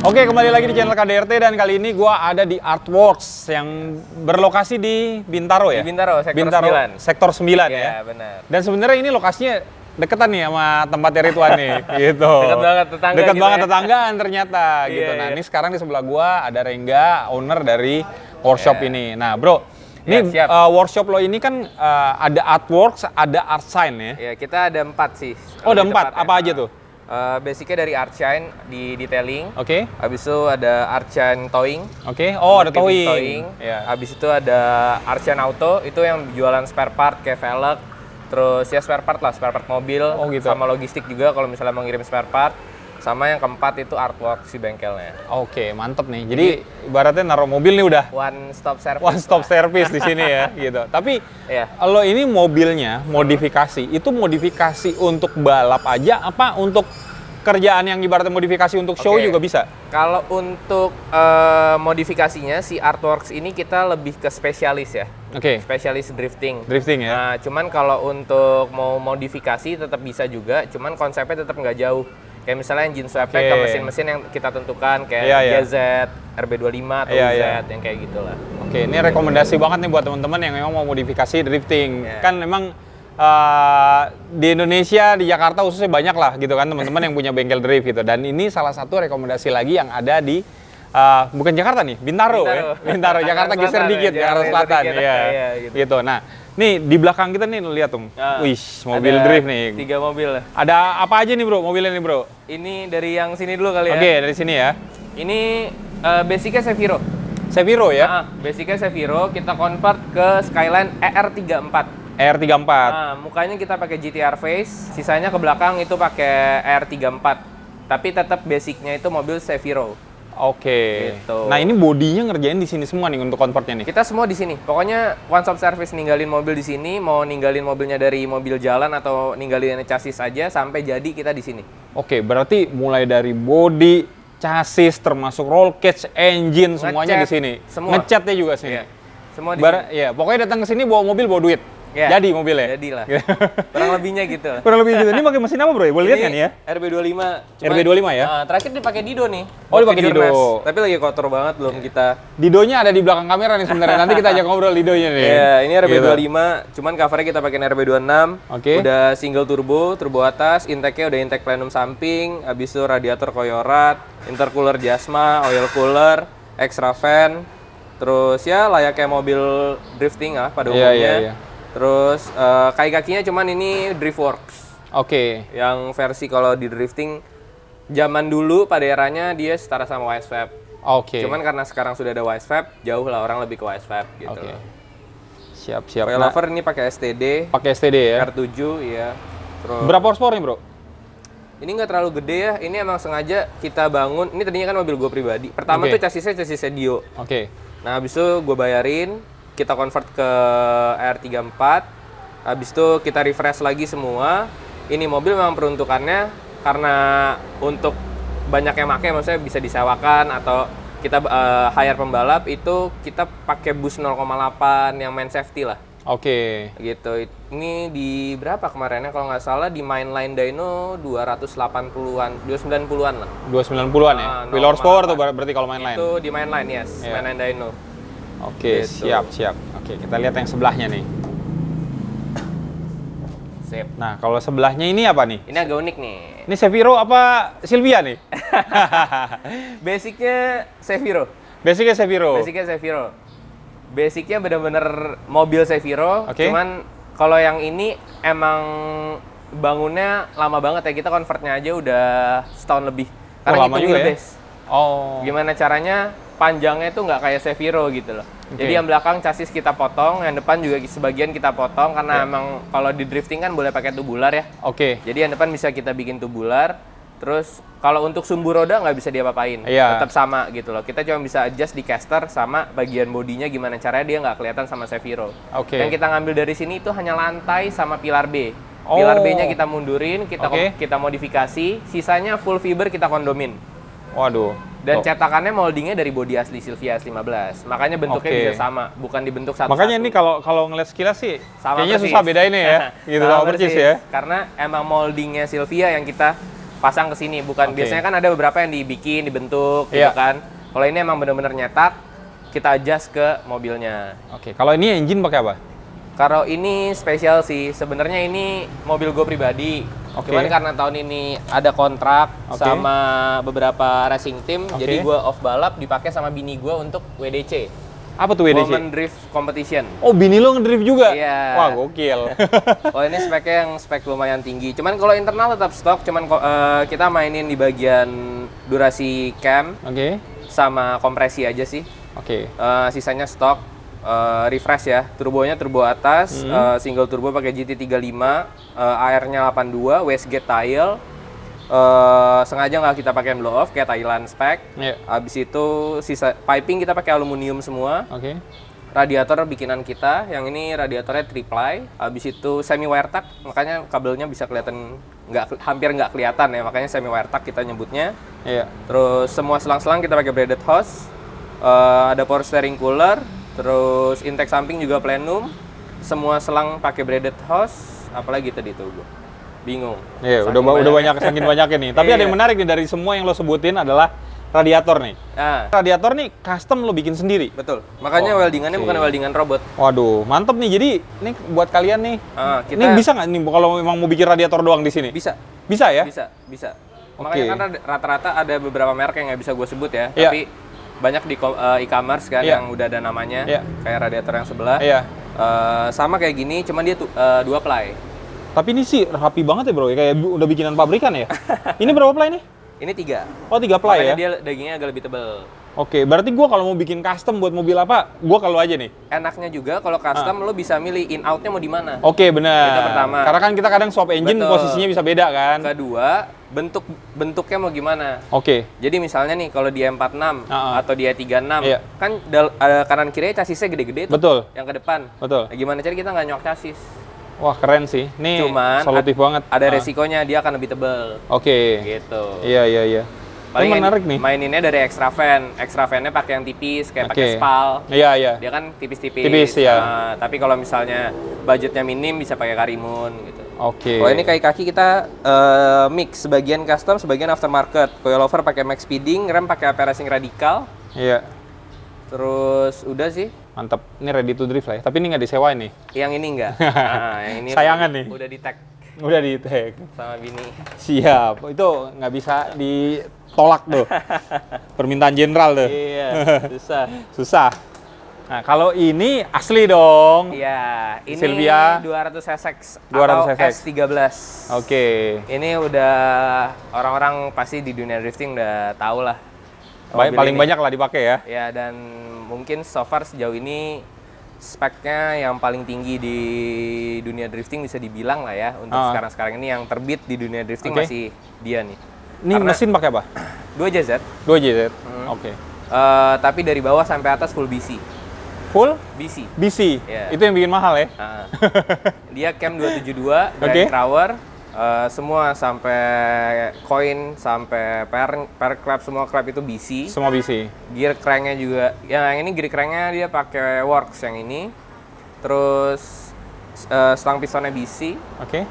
Oke, kembali lagi di channel KDRT dan kali ini gua ada di Artworks yang berlokasi di Bintaro ya? Di Bintaro, sektor Bintaro, 9. Sektor 9 ya? Iya, benar. Dan sebenarnya ini lokasinya deketan nih sama tempatnya Ridwan nih, gitu. Dekat banget tetangga Dekat gitu banget ya. tetanggaan ternyata, Iya, gitu. Nah, iya. ini sekarang di sebelah gua ada Rengga, owner dari workshop Iya. ini. Nah, bro, ini siap. workshop lo ini kan ada Artworks, ada Art Sign ya? Ya, kita ada 4 sih. Oh, ada lebih 4? tepatnya. Apa aja tuh? Basicnya dari art shine di detailing. Oke, Habis itu ada art shine towing. oke. Oh, ada Motif towing. Ya. Habis itu ada art shine auto, itu yang jualan spare part kayak velg. Terus ya spare part lah, spare part mobil. Oh, gitu. Sama logistik juga kalau misalnya mau ngirim spare part. Sama yang keempat itu artwork si bengkelnya. Oke, mantep nih. Jadi ibaratnya naruh mobil nih udah One stop service. one stop lah. service di sini ya, gitu. Tapi Iya. kalau ini mobilnya modifikasi, itu modifikasi untuk balap aja apa untuk kerjaan yang ibaratnya modifikasi untuk show Oke. juga bisa? Kalau untuk modifikasinya si Artworks ini kita lebih ke spesialis ya, Oke, spesialis drifting. drifting ya. Nah, cuman kalau untuk mau modifikasi tetap bisa juga, cuman konsepnya tetap nggak jauh. Kayak misalnya engine swap pack ke Oke. mesin-mesin yang kita tentukan kayak Iya, iya. GZ, RB25 atau Iya, Z iya. yang kayak gitulah. Oke, ini rekomendasi banget nih buat teman-teman yang memang mau modifikasi drifting. Iya. Kan memang di Indonesia, di Jakarta khususnya banyak lah gitu kan teman-teman yang punya bengkel drift gitu. Dan ini salah satu rekomendasi lagi yang ada di bukan Jakarta nih, Bintaro ya. Bintaro, Jakarta Jakarta geser Selatan dikit, ya, Jakarta Jakarta Selatan dikit. ya. Iya, Gitu. Nah, nih di belakang kita nih lu lihat tuh. Wih, mobil Ada drift nih. 3 mobil. Ada apa aja nih, Bro? Mobilnya nih, Bro? Ini dari yang sini dulu kali ya. Oke, dari sini ya. Ini basicnya Seviro. Seviro ya. Basicnya Seviro, kita convert ke Skyline ER34. R34. Nah, mukanya kita pakai GTR face, sisanya ke belakang itu pakai R34. Tapi tetap basicnya itu mobil Seviro. Oke. Gitu. Nah, ini bodinya ngerjain di sini semua nih untuk convertnya nih. Kita semua di sini. Pokoknya one stop service, ninggalin mobil di sini, mau ninggalin mobilnya dari mobil jalan atau ninggalin chassis aja sampai jadi kita di sini. Oke, berarti mulai dari body, chassis, termasuk roll cage, engine, semuanya di Ngecat, sini. semua. Ngecatnya juga sini. Iya. Semua di sini. Ya, pokoknya datang ke sini bawa mobil, bawa duit. Iya. Jadi mobilnya. Jadilah. Kurang lebihnya gitu lah. Kurang lebih gitu. Ini pakai mesin apa, Bro? Boleh lihat kan Ini ya? RB25. RB25 ya? Terakhir dipakai Dido nih. Oh, buat dipakai ke Jurnas. Dido. Tapi lagi kotor banget belum kita. Didonya ada di belakang kamera nih sebenarnya. Nanti kita ajak ngobrol Didonya nih. Iya, ini RB25, Gitu. cuman covernya kita pakai RB26. Oke. Udah single turbo atas, intake-nya udah intake plenum samping, habis itu radiator koyorat, intercooler Jasma, oil cooler, extra fan. Terus ya layaknya mobil drifting lah pada Iya, umumnya. iya. Terus kaki-kakinya cuman ini Driftworks. Oke. Yang versi kalau di drifting zaman dulu pada eranya dia setara sama Wisefab. Oke. Cuman karena sekarang sudah ada Wisefab, jauh lah orang lebih ke Wisefab gitu. Oke. Siap. Nah, Coilover ini pakai STD, pakai STD ya. R7 ya. Terus Berapa horsepower nih, Bro? ini nggak terlalu gede ya. Ini emang sengaja kita bangun. Ini tadinya kan mobil gue pribadi. Pertama Oke. tuh chassisnya Dio. Oke. Nah, habis itu gue bayarin, kita convert ke R34. Habis itu kita refresh lagi semua. Ini mobil memang peruntukannya karena untuk banyak yang pakai, maksudnya bisa disewakan atau kita hire pembalap, itu kita pakai bus 0,8 yang main safety lah. Oke. Gitu. Ini di berapa kemarinnya kalau nggak salah di mainline dyno 280-an, 290-an lah. 290-an ya. Ah, Wheel horsepower tuh 0,8. berarti kalau main line. Itu di mainline, yes, Iya. mainline dyno. Oke, Gitu. siap. Oke, kita lihat yang sebelahnya nih. Sip. Nah, kalau sebelahnya ini apa nih? Ini agak unik nih. Ini Seviro apa Silvia nih? Basicnya Seviro. Basicnya Seviro. Basicnya Seviro. Basicnya bener-bener mobil Seviro. Oke. Cuman kalau yang ini emang bangunnya lama banget ya. Kita convertnya aja udah setahun lebih. Karena lama itu juga ya? wheelbase. Oh. Gimana caranya? Panjangnya itu nggak kayak Seviro gitu loh. Oke. Jadi yang belakang chassis kita potong, yang depan juga sebagian kita potong karena Ya. emang kalau di drifting kan boleh pakai tubular ya. Oke. Jadi yang depan bisa kita bikin tubular. Terus kalau untuk sumbu roda nggak bisa diapa-apain, Iya. tetap sama gitu loh. Kita cuma bisa adjust di caster sama bagian bodinya gimana caranya dia nggak kelihatan sama Seviro. Oke. Yang kita ngambil dari sini itu hanya lantai sama pilar B. Oh. Pilar B-nya kita mundurin, Oke. kita modifikasi, sisanya full fiber kita kondomin. Waduh. Dan Oh. cetakannya moldingnya dari body asli Silvia S15. Makanya bentuknya Oke. bisa sama, bukan dibentuk satu-satu. Makanya ini kalau ngeliat sekilas sih Sama kayaknya persis. susah bedainnya ya. Gitu sama persis ya. Karena emang moldingnya Silvia yang kita pasang ke sini, bukan Oke. biasanya kan ada beberapa yang dibikin, dibentuk gitu Iya. kan. Kalau ini emang bener-bener nyetak, kita adjust ke mobilnya. Oke, kalau ini engine pakai apa? Kalau ini spesial sih, sebenarnya ini mobil gue pribadi. Oke. Cuman karena tahun ini ada kontrak Oke. sama beberapa racing team, Oke. jadi gue off balap dipakai sama bini gue untuk WDC. Apa tuh WDC? Women Drift Competition. Oh, bini lo ngedrift juga? Iya. Wah, gokil. Oh ini speknya yang spek lumayan tinggi. Cuman kalau internal tetap stok, cuman kita mainin di bagian durasi cam Oke. sama kompresi aja sih. Oke. Sisanya stok. Refresh ya, turbonya turbo atas, single turbo pakai GT35, AR-nya 82, wastegate tile. Sengaja nggak kita pakai blow off kayak Thailand spec. Iya. Habis itu sisa piping kita pakai aluminium semua. Oke. Radiator bikinan kita, yang ini radiatornya triple. Habis itu semi wire tuck, makanya kabelnya bisa kelihatan hampir nggak kelihatan ya, makanya semi wire tuck kita nyebutnya. Iya. Terus semua selang-selang kita pakai braided hose. Ada power steering cooler, terus intake samping juga plenum. Semua selang pakai braided hose, apalagi tadi tuh gua bingung. Iya, Saking udah banyaknya. banyak saking banyaknya nih. Tapi ada Iya. yang menarik nih dari semua yang lo sebutin adalah radiator nih. Nah, Radiator nih custom lo bikin sendiri. betul. Makanya Oh, weldingannya oke. bukan weldingan robot. Waduh, mantep nih. Jadi ini buat kalian nih. Kita Ini bisa nggak nih kalau memang mau bikin radiator doang di sini? bisa. Bisa ya? Bisa. Oke. Makanya kan rata-rata ada beberapa merek yang nggak bisa gue sebut ya, Iya. tapi banyak di e-commerce kan Iya. yang udah ada namanya, Iya. kayak radiator yang sebelah. Iya. Sama kayak gini, cuman dia dua ply. Tapi ini sih rapi banget ya bro, kayak udah bikinan pabrikan ya. Ini berapa ply nih? Ini 3. Oh 3 ply Makanya ya? dia dagingnya agak lebih tebel. Oke, berarti gua kalau mau bikin custom buat mobil apa, gua kalau aja nih. Enaknya juga kalau custom lo bisa milih in outnya mau di mana. Oke, benar. Itu pertama. Karena kan kita kadang swap engine Betul. posisinya bisa beda kan. Kedua, bentuknya mau gimana. Oke. Jadi misalnya nih kalau dia 46 atau dia 36, Iya. kan kanan kiri chassisnya gede-gede tuh. Betul. Yang ke depan. Betul. Nah, gimana cara kita nggak nyok chassis? Wah, keren sih. Nih Cuman solutif banget. Ada resikonya, dia akan lebih tebel. Oke. Gitu. Iya. Ini menarik nih. Maininnya dari extra fan. Extra fan-nya pakai yang tipis, kayak pakai Oke. spal. Iya. Dia kan tipis-tipis. Tipis, ya. Tapi kalau misalnya budgetnya minim bisa pakai karimun gitu. Oke. Kalau ini kayak kaki kita mix, sebagian custom, sebagian aftermarket. Coilover pakai max speeding, rem pakai AP Racing Radical. Iya. Terus udah sih. Mantap. Ini ready to drift lah ya. Tapi ini nggak disewain nih. Yang ini enggak. Nah, yang ini Sayangan nih. Udah di tag Udah di tag. sama bini. Siap. Itu nggak bisa ditolak tuh. Permintaan jenderal tuh. Iya, susah. Susah. Nah, kalau ini asli dong. Iya, ini Silvia 200 SX 200 atau SX. S13. Oke. Ini udah orang-orang pasti di dunia drifting udah tahu lah. mobil Paling ini. banyak lah dipakai ya. Ya, dan mungkin so far sejauh ini speknya yang paling tinggi di dunia drifting bisa dibilang lah ya. Untuk sekarang-sekarang ini yang terbit di dunia drifting Oke. masih dia nih. Ini mesin pakai apa? 2 JZ, 2 JZ. Oke. tapi dari bawah sampai atas full BC. Full BC. BC. Iya. Itu yang bikin mahal ya. Nah, dia cam 272, Oke. Grand Crawler, semua sampai coin, sampai per clap, semua clap itu BC. Semua BC. Gear cranknya juga, yang ini gear cranknya dia pakai Works yang ini. Terus stang pistonnya BC. Oke.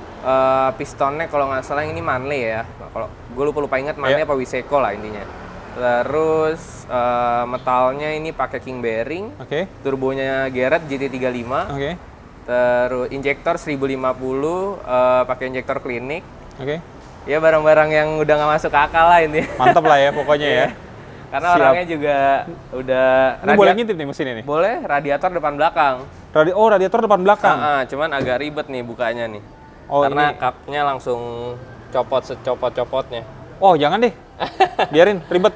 Pistonnya kalau nggak salah yang ini Manley ya. Nah, kalau gue lupa ingat Manley apa Wiseco lah intinya. Terus metalnya ini pakai king bearing. Oke. Turbonya Garrett GT35. Oke. Terus injektor 1050 pakai injektor klinik. Oke. Ya barang-barang yang udah nggak masuk akal lah ini. Mantap lah ya pokoknya ya. Karena Siap. orangnya juga udah Ini boleh ngintip nih mesin ini. boleh radiator depan belakang. Radiator depan belakang. Cuman agak ribet nih bukanya nih. Oh, Karena ini. kapnya langsung copot secopot-copotnya. Oh, jangan deh. Biarin ribet.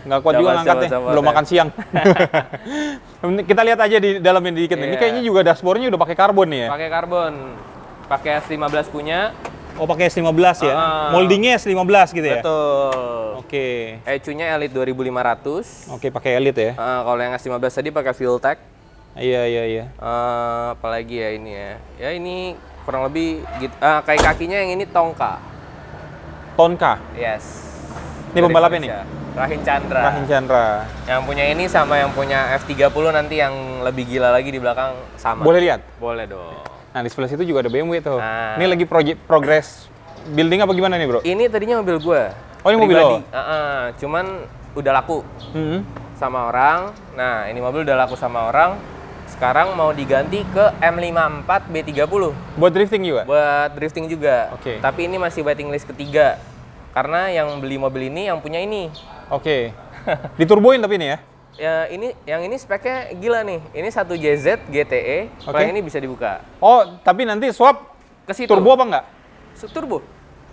Nggak kuat juga Coba, ngangkatnya. coba, Belum ya. makan siang. Kita lihat aja di dalamnya dikit nih. Ini Iya. kayaknya juga dashboardnya udah pakai karbon nih ya. Pakai karbon. Pakai S15 punya. Oh, pakai S15 ya. Ah. Moldingnya S15 gitu ya. Betul. Oke. ECU-nya Elite 2500. Oke, pakai Elite ya. Kalau yang S15 tadi pakai Fuel-Tech. Iya. Apalagi ya ini ya. Ya ini kurang lebih gitu. Kayak kakinya yang ini Tongka. Tonka. Yes. Ini Dari pembalapnya nih? Malaysia. Rahin Chandra. Rahin Chandra. Yang punya ini sama yang punya F30 nanti yang lebih gila lagi di belakang sama. Boleh lihat? Boleh dong. Nah, di sebelah situ juga ada BMW tuh. Nah. Ini lagi progress building apa gimana nih, Bro? Ini tadinya mobil gua. Oh, ini mobil lo? Cuman udah laku Hmm. sama orang. Nah, ini mobil udah laku sama orang. Sekarang mau diganti ke M54 B30 Buat drifting juga? buat drifting juga. Oke. Tapi ini masih waiting list ketiga. Karena yang beli mobil ini yang punya ini. Oke. Diturboin tapi ini ya? Ya, yang ini speknya gila nih. Ini 1JZ GTE. Kalau Oke. yang ini bisa dibuka. Oh, tapi nanti swap Ke situ. turbo apa enggak? Turbo.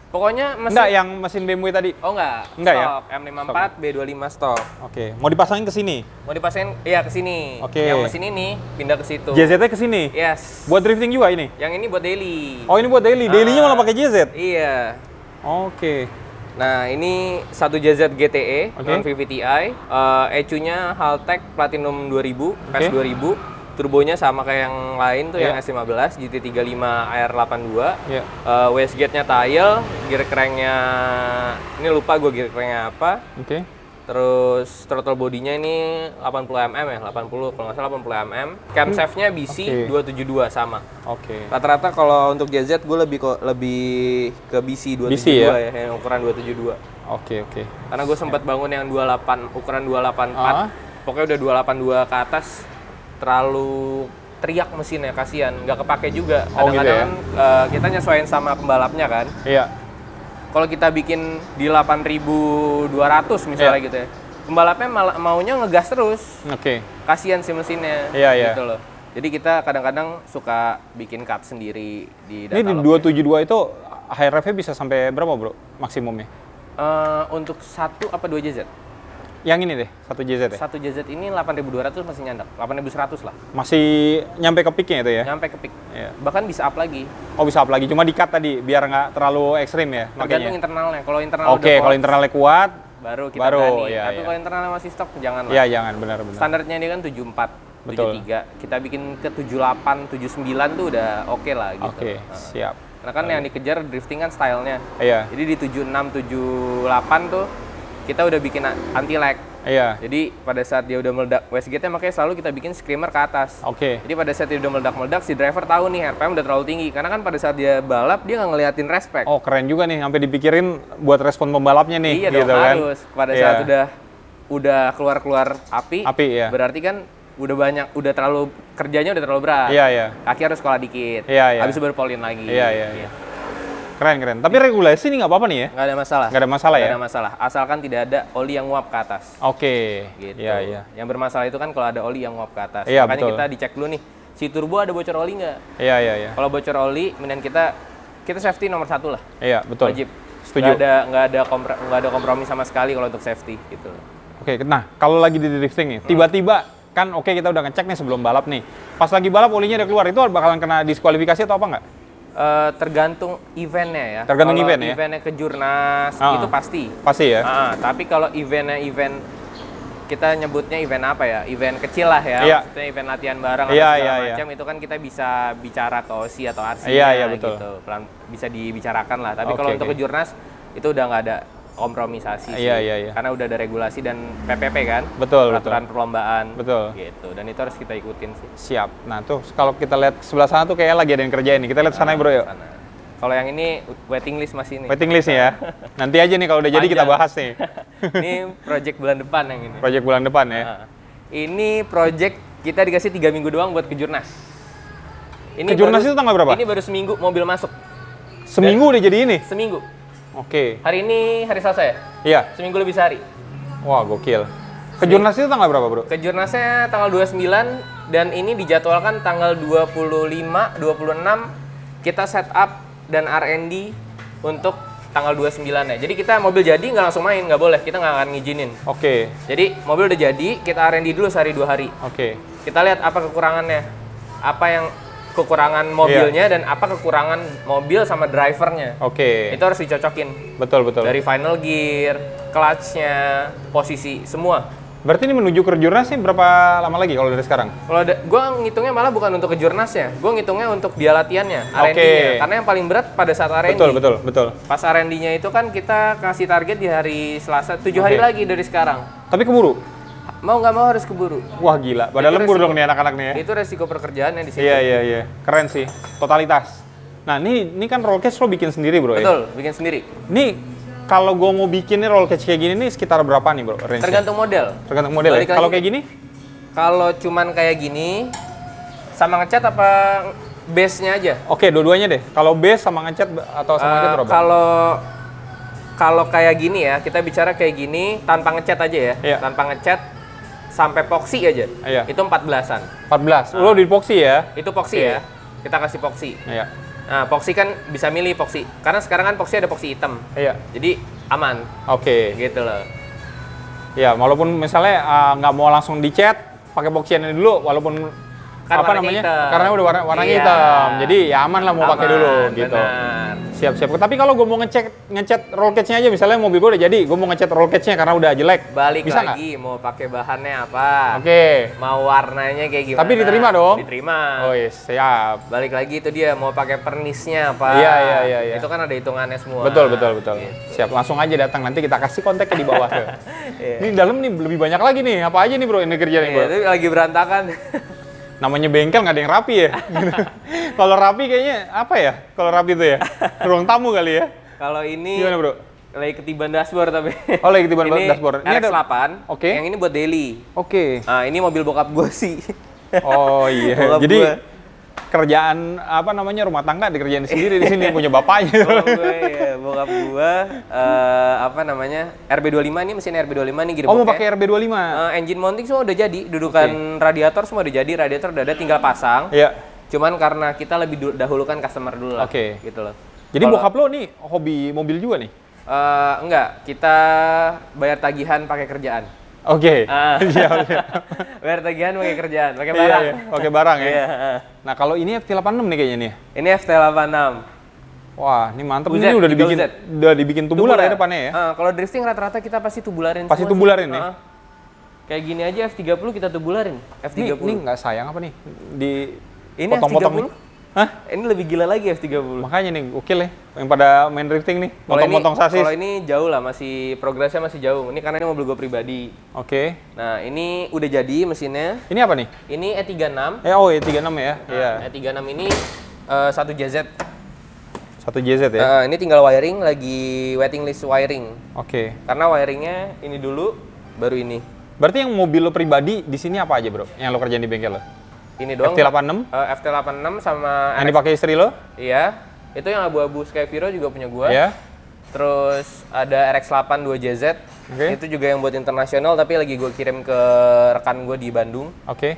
Pokoknya mesin. Enggak, yang mesin BMW tadi. Oh enggak. Enggak ya? Stok. M54 B25 stok. Oke, mau dipasangin ke sini. Mau dipasangin iya ke sini. Oke. Yang mesin ini pindah ke situ. JZ-nya ke sini. Yes. Buat drifting juga ini. Yang ini buat daily. Oh, ini buat daily. Daily-nya malah pakai JZ. Iya. Oke. Nah, ini 1JZ GTE Oke. non VVTi. ECU-nya Haltech Platinum 2000, PES 2000. Turbonya sama kayak yang lain tuh, Iya. yang S15 GT35 AR82. Iya. Wastegate-nya tile, gear crank-nya ini lupa gue gear crank-nya apa. Oke. Terus throttle bodinya ini 80 mm ya, 80 kalau nggak salah 80 mm. Camshaft-nya BC Oke. 272 sama. Oke. Rata-rata kalau untuk JZ gue lebih ke BC 272 BC ya? yang ukuran 272. Oke, oke. Karena gue sempat bangun yang 28 ukuran 284. Ah. Pokoknya udah 282 ke atas terlalu teriak mesinnya, kasihan nggak kepake juga. Oh, gitu ya? Kadang-kadang kita nyesuaiin sama pembalapnya kan. Iya. Kalau kita bikin di 8.200 misalnya Iya. gitu ya, pembalapnya maunya ngegas terus. Oke. Kasihan si mesinnya. Iya, iya. Gitu loh. Jadi kita kadang-kadang suka bikin cut sendiri di Ini di data 272 itu high rev-nya bisa sampai berapa, Bro? Maksimumnya? untuk 1 apa 2 JZ? Yang ini deh, 1 JZ ya? 1 JZ ini 8.200 masih nyandak, 8.100 lah. Masih nyampe ke peak-nya itu ya? Nyampe ke peak. Iya. Bahkan bisa up lagi. Oh, bisa up lagi. Cuma di-cut tadi, biar nggak terlalu ekstrim ya Tergantung makanya. internalnya. Kalau internal Oke, udah kalau kuat, internalnya kuat, baru kita baru, berani. iya, Tapi iya. kalau internalnya masih stok, jangan lah. iya jangan, benar-benar. Standarnya dia kan 74, Betul. 73. Kita bikin ke 78, 79 tuh udah oke lah gitu. Oke, siap. Karena kan yang dikejar drifting kan stylenya. Iya, Jadi di 76, 78 tuh kita udah bikin anti lag. iya. Jadi pada saat dia udah meledak wastegate-nya, makanya selalu kita bikin screamer ke atas. Oke. Jadi pada saat dia udah meledak-meledak, si driver tahu nih RPM udah terlalu tinggi. Karena kan pada saat dia balap, dia nggak ngeliatin respect. Oh, keren juga nih, sampai dipikirin buat respon pembalapnya nih, Iya dong, gitu kan. harus. Pada Iya. saat udah keluar-keluar api, ya. berarti kan udah terlalu kerjanya udah terlalu berat. Iya, iya. Kaki harus sekolah dikit. Iya, iya. Habis itu baru polin lagi. Iya, iya, iya. Keren, keren. Tapi regulasi ini nggak apa-apa nih ya? Nggak ada masalah. Nggak ada masalah Nggak ya? ada masalah. Asalkan tidak ada oli yang nguap ke atas. Oke. Gitu. Iya, iya. Yang bermasalah itu kan kalau ada oli yang nguap ke atas. Iya, Makanya betul. kita dicek dulu nih, si turbo ada bocor oli nggak? Iya, iya, iya. Kalau bocor oli, mendingan kita safety nomor 1 lah. Iya, betul. Wajib. Setuju. Nggak ada kompromi sama sekali kalau untuk safety gitu. Oke, nah kalau lagi di drifting nih, tiba-tiba kan oke kita udah ngecek nih sebelum balap nih. Pas lagi balap olinya udah keluar, itu bakalan kena diskualifikasi atau apa nggak? Tergantung eventnya ya. Tergantung Kalau event ya? eventnya ke Jurnas Ah. itu pasti. Pasti ya? Tapi kalau eventnya event kita nyebutnya event apa ya? Event kecil lah ya. Iya. Maksudnya event latihan bareng Iya, atau segala iya, iya. macam itu kan kita bisa bicara ke OSI atau RC Iya, iya, betul. gitu. Bisa dibicarakan lah. Tapi Oke, kalau untuk oke. ke Jurnas itu udah nggak ada kompromisasi sih. Iya, iya, iya. Karena udah ada regulasi dan PPP kan. Betul, Peraturan perlombaan. Betul. Gitu. Dan itu harus kita ikutin sih. Siap. Nah tuh kalau kita lihat sebelah sana tuh kayak lagi ada yang kerjain nih. Kita lihat sana ya bro yuk. Sana. Kalau yang ini waiting list masih ini. Waiting list nih ya. Nanti aja nih kalau udah jadi kita Panjang. bahas nih. Ini project bulan depan yang ini. Project bulan depan ya. Nah, ini project kita dikasih 3 minggu doang buat ke Jurnas. Ke Jurnas itu tanggal berapa? Ini baru seminggu mobil masuk. Seminggu udah jadi ini? Seminggu. Oke. Hari ini hari Selasa ya? Iya. Seminggu lebih sehari. Wah gokil. Ke Jurnas itu tanggal berapa bro? Ke Jurnasnya tanggal 29 dan ini dijadwalkan tanggal 25, 26 kita setup dan R&D untuk tanggal 29 ya. Jadi kita mobil jadi nggak langsung main, nggak boleh. Kita nggak akan ngizinin. Oke. Jadi mobil udah jadi, kita R&D dulu sehari 2 hari. Oke. Kita lihat apa kekurangannya, apa yang kekurangan mobilnya dan apa kekurangan mobil sama drivernya. Oke. Itu harus dicocokin Betul betul. dari final gear, clutch-nya, posisi semua. Berarti ini menuju ke Jurnas nih berapa lama lagi kalau dari sekarang? Kalau gue ngitungnya malah bukan untuk ke Jurnasnya, gue ngitungnya untuk dia latihannya, Oke. R&D-nya. Karena yang paling berat pada saat R&D. Betul betul betul. Pas R&D-nya itu kan kita kasih target di hari Selasa, 7 hari Oke. lagi dari sekarang. Tapi keburu? Mau nggak mau harus keburu. Wah gila. Padahal Itu lembur resiko. dong nih anak-anak nih ya. Itu resiko pekerjaannya di situ. Iya iya iya. Keren sih. Totalitas. Nah, ini kan roll cage lo bikin sendiri, bro. Betul, bikin sendiri. Nih, kalau gue mau bikin nih roll cage kayak gini nih sekitar berapa nih, bro? Range-nya? Tergantung model. Tergantung model ya. Kalau kayak gini? Kalau cuman kayak gini, sama ngecat apa base-nya aja? Oke, dua-duanya deh. Kalau base sama ngecat atau sama ngecat berapa? Kalau kayak gini ya, kita bicara kayak gini tanpa ngecat aja ya. Iya. Tanpa ngecat sampai epoxy aja. Iya. Itu 14-an. 14. Lo di epoxy ya? Itu epoxy Oke. ya. Kita kasih epoxy. Iya. Nah, epoxy kan bisa milih epoxy. Karena sekarang kan epoxy ada epoxy hitam. Iya. Jadi aman. Oke. Gitu loh. Ya, walaupun misalnya nggak mau langsung dicat, pakai epoxy dulu, walaupun Kan apa warnanya namanya? hitam. Karena udah warnanya Iya. hitam. Jadi ya aman lah mau pakai Aman, dulu gitu. benar. Siap. Tapi kalau gue mau ngecat roll cage-nya aja, misalnya mobil gue udah jadi, gue mau ngecat roll cage-nya karena udah jelek. Balik Bisa lagi mau pakai bahannya apa? Oke. Mau warnanya kayak gimana? Tapi diterima dong? Diterima. Oh iya, siap. Balik lagi itu dia mau pakai pernisnya apa? Iya. Itu kan ada hitungannya semua. Betul. Gitu. Siap, langsung aja datang. Nanti kita kasih kontaknya di bawah tuh. Iya. Ini dalam nih lebih banyak lagi nih. Apa aja nih bro ini kerjaan nih bro? Iya, itu lagi berantakan. Namanya bengkel nggak ada yang rapi ya. Kalau rapi kayaknya apa ya? Kalau rapi itu ya ruang tamu kali ya. Kalau ini Gimana bro? lagi ketiban dashboard tapi. Oh lagi ketiban Ini dashboard. Ini ada. RX-8. Oke. Yang ini buat daily. Oke. Nah, ini mobil bokap gue sih. Oh iya. Bokap Jadi gua. kerjaan apa namanya rumah tangga dikerjain sendiri di sini punya bapaknya. Bokap gue apa namanya? RB25 ini mesin RB25 nih Oh mau pakai RB25. Engine mounting semua udah jadi, dudukan radiator semua udah jadi, radiator udah ada tinggal pasang. Iya. Cuman karena kita lebih dahulukan customer dulu lah. Oke. Gitu loh. Jadi bokap lo nih hobi mobil juga nih? Enggak, kita bayar tagihan pakai kerjaan. Oke. Siap. Bayar tagihan pakai kerjaan, pakai barang. Iya. Pakai barang ya. Iya. Nah kalau ini FT86 nih kayaknya nih. Ini FT86. Wah, ini mantep. UZ, Ini udah dibikin, UZ. tubular ya depannya ya? Kalau drifting rata-rata kita pasti tubularin. Pasti semua sih. tubularin ya? Kayak gini aja F30 kita tubularin. F30. Ini nggak sayang apa nih? Di Ini potong-potong F30? nih? Hah? Ini lebih gila lagi F30. Makanya nih, gokil ya. Yang pada main drifting nih, potong-potong sasis. Kalau ini jauh lah, masih progresnya masih jauh. Ini karena ini mobil gue pribadi. Oke. Nah, ini udah jadi mesinnya. Ini apa nih? Ini E36. Oh E36 ya? Iya. E36 ini 1 JZ. 1 JZ ya? Ini tinggal wiring, lagi waiting list wiring. Oke. Karena wiringnya ini dulu, baru ini. Berarti yang mobil lo pribadi di sini apa aja bro? Yang lo kerjain di bengkel lo? Ini doang. FT86? FT86 sama Yang dipakai istri lo? Iya. Itu yang abu-abu Skyviro juga punya gua. Iya. Terus ada RX-8 2JZ. Oke. Itu juga yang buat internasional tapi lagi gue kirim ke rekan gue di Bandung. Oke.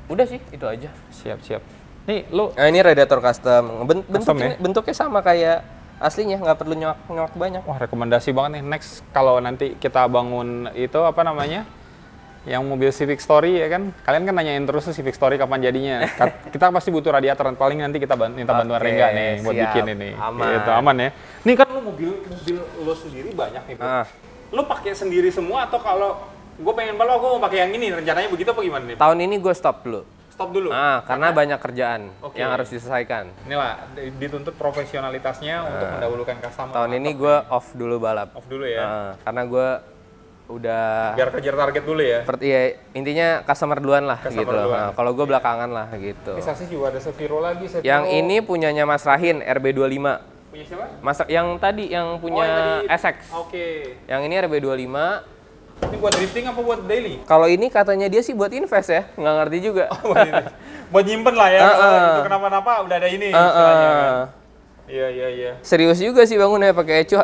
Udah sih, itu aja. Siap. Nih lo Nah, ini radiator custom. Custom ya? Bentuknya sama kayak aslinya, nggak perlu nyolak banyak. wah rekomendasi banget nih. Next kalau nanti kita bangun itu apa namanya? Yang mobil Civic Story ya kan, kalian kan nanyain terus tuh Civic Story kapan jadinya. Kita pasti butuh radiator, paling nanti kita minta bantuan Oke, Rengga nih buat siap. bikin ini. Aman. Gitu, aman ya. Nih kan lu mobil lo sendiri banyak nih, bro. Ah. Lu pakai sendiri semua atau kalau gue pengen balap gue mau pakai yang ini, rencananya begitu apa gimana nih? Tahun ini gue stop dulu. Stop dulu. Karena banyak kerjaan Oke. yang harus diselesaikan. Inilah dituntut profesionalitasnya untuk mendahulukan customer. Tahun ini gue off dulu balap. Off dulu ya. Karena gue udah Biar kejar target dulu ya. seperti ya intinya customer duluan lah Customer gitu loh. duluan. Nah, kalau gue belakangan lah gitu. Ini sasis juga ada Seviro lagi. Seviro. Yang ini punyanya Mas Rahin RB25. punya siapa? Mas yang tadi yang punya yang tadi. SX. Oke. Yang ini RB25. Ini buat drifting apa buat daily? Kalau ini katanya dia sih buat invest ya, nggak ngerti juga. Buat nyimpen lah ya. Kalau itu kenapa-napa udah ada ini istilahnya kan. Iya. Serius juga sih bangunnya pakai Ecu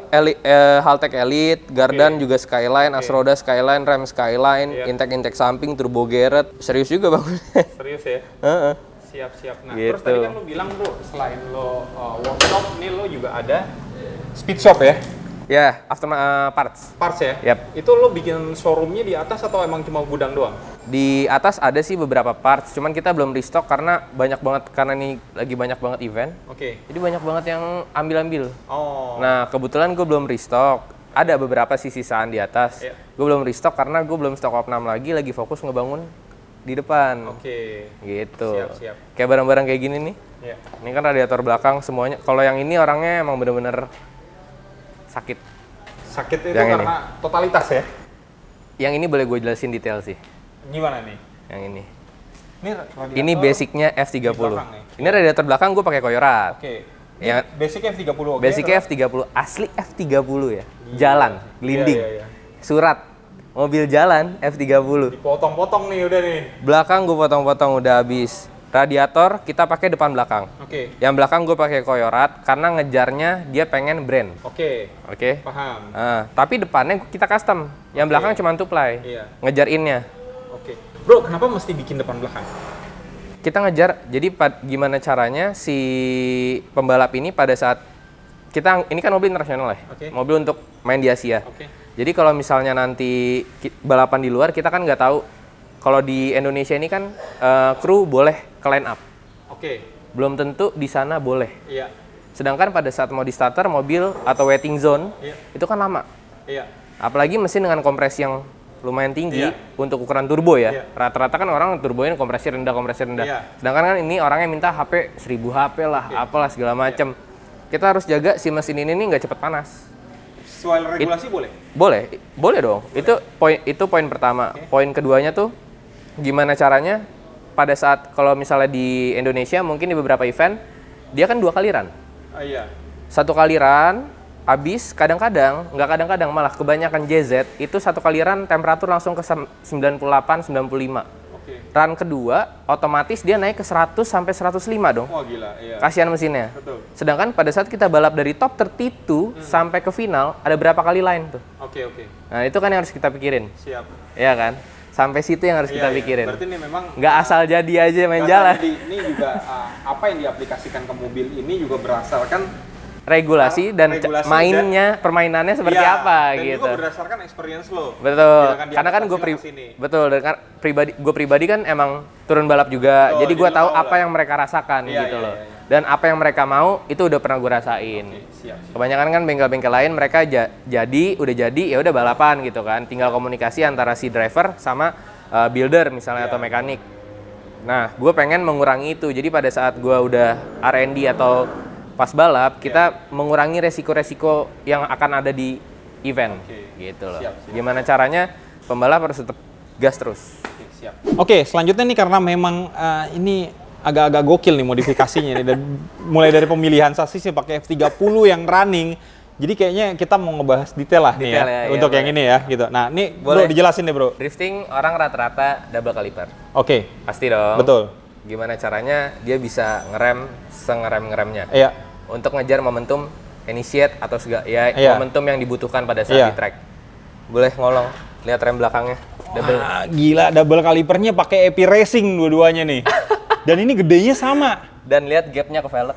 Haltech Elite, Gardan juga Skyline, Asroda Skyline, Ram Skyline, intake samping, turbo Garrett. Serius juga bangunnya. Serius ya? Heeh. Siap. Nah, Gitu. terus tadi kan lo bilang bro, selain lo workshop, nih lo juga ada speed shop ya? Ya, after parts. Parts ya? Yap. Itu lo bikin showroomnya di atas atau emang cuma gudang doang? Di atas ada sih beberapa parts, cuman kita belum restock karena banyak banget, karena ini lagi banyak banget event. Oke. Jadi banyak banget yang ambil-ambil. Oh. Nah, kebetulan gue belum restock. Ada beberapa sih sisaan di atas. Iya. Gue belum restock karena gue belum stok opnam lagi fokus ngebangun di depan. Oke. Gitu. Siap. Kayak barang-barang kayak gini nih. Iya. Ini kan radiator belakang semuanya. Kalau yang ini orangnya emang bener-bener sakit. Sakit itu Yang karena totalitas ya? Yang ini boleh gue jelasin detail sih. Gimana nih? Yang ini. Ini basicnya F30. Di belakang nih. Ini radiator belakang gue pakai Koyorat. Oke. Ya, Basic F30. Oke. basicnya F30, asli F30 ya. Jalan, glinding. Iya. Surat, mobil jalan F30. Dipotong-potong nih udah nih. Belakang gue potong-potong udah habis. Radiator kita pakai depan belakang. Oke. Yang belakang gue pakai Koyorat karena ngejarnya dia pengen brand. Oke. Oke. Paham. Tapi depannya kita custom. Yang belakang cuma tuplai. Iya. Ngejar innya. Oke. Bro, kenapa mesti bikin depan belakang? Kita ngejar. Jadi gimana caranya si pembalap ini pada saat ini kan mobil internasional ya. Oke. Mobil untuk main di Asia. Oke. Jadi kalau misalnya nanti balapan di luar kita kan nggak tahu. Kalau di Indonesia ini kan kru boleh ke line up. Oke. Belum tentu di sana boleh. Iya. Sedangkan pada saat mau di starter mobil atau waiting zone Iya. itu kan lama. Iya. Apalagi mesin dengan kompresi yang lumayan tinggi Iya. untuk ukuran turbo ya. Iya. Rata-rata kan orang turboin kompresi rendah. Iya. Sedangkan kan ini orangnya minta HP 1000 HP lah, apalah segala macam. Kita harus jaga si mesin ini nggak cepat panas. Sesuai regulasi boleh? Boleh dong. Itu poin pertama. Poin keduanya tuh gimana caranya pada saat kalau misalnya di Indonesia mungkin di beberapa event dia kan 2 kali run. Iya. 1 kali run habis kadang-kadang malah kebanyakan JZ itu 1 kali run temperatur langsung ke 98 95. Oke. Run kedua otomatis dia naik ke 100 sampai 105 dong. Wah gila, iya. Kasihan mesinnya. Betul. Sedangkan pada saat kita balap dari top 32 sampai ke final ada berapa kali line tuh. Oke. Nah, itu kan yang harus kita pikirin. Siap. Iya kan? Sampai situ yang harus kita Iya. pikirin. Berarti ini memang Nggak asal jadi aja main karena jalan. Ini juga apa yang diaplikasikan ke mobil ini juga berdasarkan Regulasi dan regulasi mainnya, permainannya seperti iya, apa dan gitu. juga berdasarkan experience lo. Betul. Gitu kan, Karena kan gue diadaptasi ke sini. betul dan gue pribadi kan emang turun balap juga. Betul, jadi gue jadi tahu lo tahu apa lah. yang mereka rasakan Iya, gitu iya, loh. iya. Dan apa yang mereka mau itu udah pernah gue rasain. Oke, siap. Kebanyakan kan bengkel-bengkel lain mereka jadi ya udah balapan gitu kan. Tinggal komunikasi antara si driver sama builder misalnya Iya. atau mekanik. Nah, gue pengen mengurangi itu. Jadi pada saat gue udah R&D atau pas balap, kita mengurangi resiko-resiko yang akan ada di event. Oke. Gitu loh. Siap. Gimana caranya pembalap harus tetap gas terus. Oke, siap. Oke, selanjutnya nih karena memang ini agak-agak gokil nih modifikasinya nih, dan mulai dari pemilihan sasis pakai F30 yang running. Jadi kayaknya kita mau ngebahas detail lah nih Detail ya, ya, untuk iya, yang ini ya gitu. Nah, ini Boleh. Bro dijelasin deh, Bro. Drifting orang rata-rata double kaliper. Oke. Pasti dong. Betul. Gimana caranya dia bisa ngerem sengerem-ngeremnya. Iya. Untuk ngejar momentum initiate atau Iya. momentum yang dibutuhkan pada saat Iya. di track. Boleh ngolong, lihat rem belakangnya. Double. Gila, double kalipernya pakai Epi Racing dua-duanya nih. Dan ini gedenya sama. Dan lihat gapnya ke velg.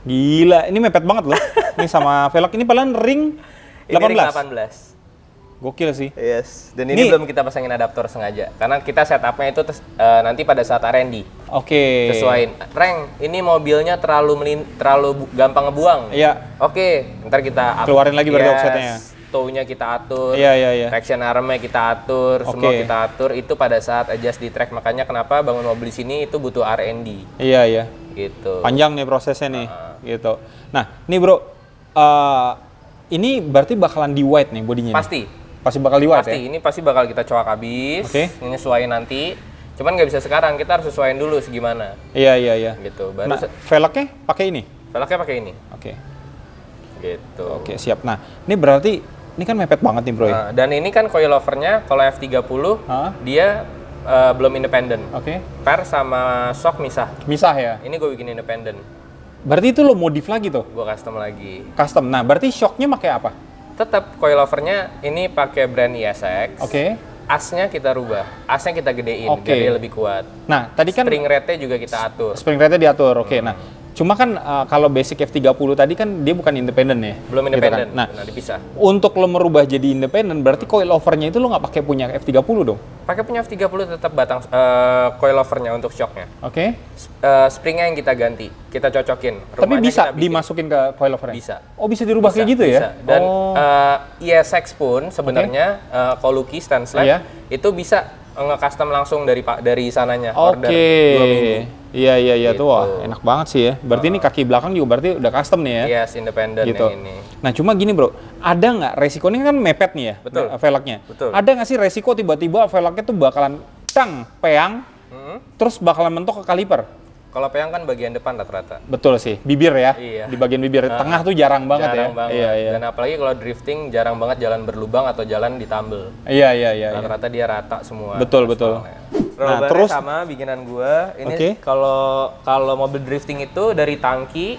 Gila, ini mepet banget loh. Ini sama velg ini padahal ring 18. Ini ring 18. Gokil sih. Yes. Dan ini belum kita pasangin adaptor sengaja. Karena kita setupnya itu nanti pada saat R&D. Oke. Sesuaiin. Reng, ini mobilnya terlalu gampang ngebuang. Iya. Oke, ntar kita Keluarin lagi berarti offsetnya. Tow-nya kita atur. Iya. Traction arm-nya kita atur, semua Oke. kita atur. Itu pada saat adjust di track. Makanya kenapa bangun mobil di sini itu butuh R&D. Iya. Gitu. Panjang nih prosesnya nih. Gitu. Nah, nih Bro, ini berarti bakalan di white nih bodinya. Pasti bakal di white Pasti. ya? Ini pasti bakal kita coak habis. Oke. Nyesuaiin nanti. Cuman nggak bisa sekarang. Kita harus sesuaiin dulu segimana. Iya. Gitu. Baru Nah, velgnya pakai ini? velgnya pakai ini. Oke. Gitu. Oke, siap. Nah, ini berarti ini kan mepet banget nih, Bro ya? Nah, dan ini kan coilovernya kalau F30 Hah? dia belum independen. Oke. Per sama shock misah. Misah ya? Ini gue bikin independen. Berarti itu lo modif lagi tuh? Gue custom lagi. Custom. Nah, berarti shocknya pakai apa? Tetap coilovernya ini pakai brand ISX. Oke. Asnya kita rubah. Asnya kita gedein Oke. biar dia lebih kuat. Nah, tadi kan Spring rate-nya juga kita atur. spring rate-nya diatur. Oke. Nah, cuma kan kalau basic F30 tadi kan dia bukan independen ya? Belum Gitu kan? independen. Nah, Nah, dipisah. untuk lo merubah jadi independen, berarti coilovernya itu lo nggak pakai punya F30 dong? Pakai punya F30 tetap batang coilovernya untuk shocknya. Oke. Springnya yang kita ganti, kita cocokin. Tapi Rumahnya bisa kita bikin. dimasukin ke coilovernya? Bisa. Oh, bisa dirubah kayak gitu Bisa. ya? Dan Oh. ISX pun sebenarnya Koluki Stanslab Iya. itu bisa nge-custom langsung dari sananya Oke. order 2 minggu. Iya Gitu. tuh, wah enak banget sih ya. Berarti ini kaki belakang juga berarti udah custom nih ya? Yes, independen Gitu. yang ini. Nah cuma gini Bro, ada nggak resiko ini kan mepet nih ya? Betul. Velgnya. Betul. Ada nggak sih resiko tiba-tiba velgnya tuh bakalan peang terus bakalan mentok ke kaliper. Kalau peyang kan bagian depan rata-rata. Betul sih, bibir ya. Iya. Di bagian bibir. Tengah tuh jarang banget Jarang ya. banget. Iya, iya. Dan apalagi kalau drifting jarang banget jalan berlubang atau jalan ditambel. Iya, iya, iya. Rata-rata dia rata semua. Betul, betul. Nah, terus sama bikinan gua. Ini Oke. kalau mobil drifting itu dari tangki,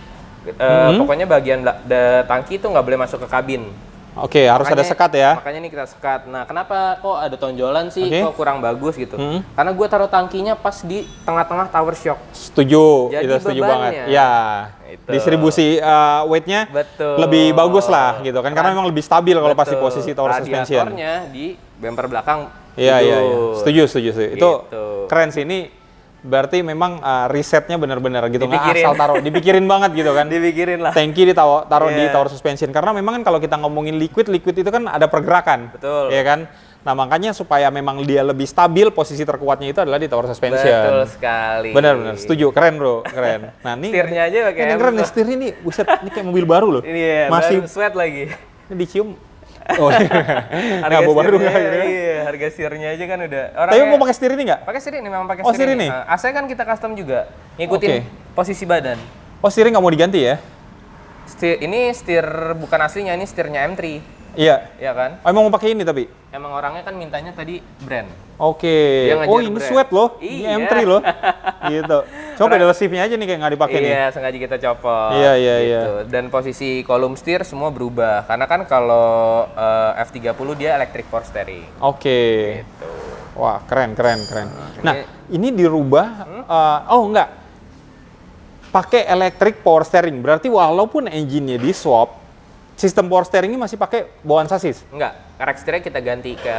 pokoknya bagian tangki itu nggak boleh masuk ke kabin. Oke, harus ada sekat ya. Makanya ini kita sekat. Nah, kenapa kok ada tonjolan sih? Oke. Kok kurang bagus gitu? Karena gue taruh tangkinya pas di tengah-tengah tower shock. Setuju, Jadi itu setuju bebannya, banget. Ya, itu. distribusi weight-nya Betul. lebih bagus lah gitu kan, karena memang lebih stabil kalau pas di Betul. posisi tower suspension. Radiatornya di bumper belakang. Iya, iya, iya. tidur. Setuju, setuju, setuju. Itu Gitu. keren sih. Ini berarti memang risetnya benar-benar gitu, nggak Dipikirin. asal taruh, dipikirin banget gitu kan. Dipikirin lah. Tangki taruh di Iya. tower suspension, karena memang kan kalau kita ngomongin liquid itu kan ada pergerakan. Betul. Ya kan? Nah, makanya supaya memang dia lebih stabil, posisi terkuatnya itu adalah di tower suspension. Betul sekali. Benar-benar, setuju. Keren, Bro. Keren. Nah, ini Setirnya aja pakai ini M keren nih, tuh. setir ini. Buset, ini kayak mobil baru loh. Ini ya, Masih baru sweat lagi. ini dicium. Oh, nggak bawa baru nggak? setirnya, iya, harga setirnya aja kan udah. Tapi mau pakai setir ini nggak? pakai setir ini, memang pakai Oh, setir setir ini. ini? Nah, AC kan kita custom juga, ngikutin Oke. posisi badan. Oh, setirnya nggak mau diganti ya? Ini setir bukan aslinya, ini setirnya M3, Iya. ya kan? Oh, emang mau pakai ini tapi? Emang orangnya kan mintanya tadi brand. Oke. Dia ngejar Oh, ini brand. sweat loh. Iya. Ini M3 loh. Gitu. Coba pedal shiftnya aja nih kayak nggak dipakai nih. Iya, sengaja kita copot. Iya, iya, iya. gitu. Dan posisi kolom setir semua berubah. Karena kan kalau F30 dia electric power steering. Oke. Gitu. Wah, keren, keren, keren. Ini- Nah, ini dirubah. Oh, enggak. Pakai electric power steering. Berarti walaupun engine-nya di swap, sistem power steering-nya masih pakai bawaan sasis. Enggak, karak setirnya kita ganti ke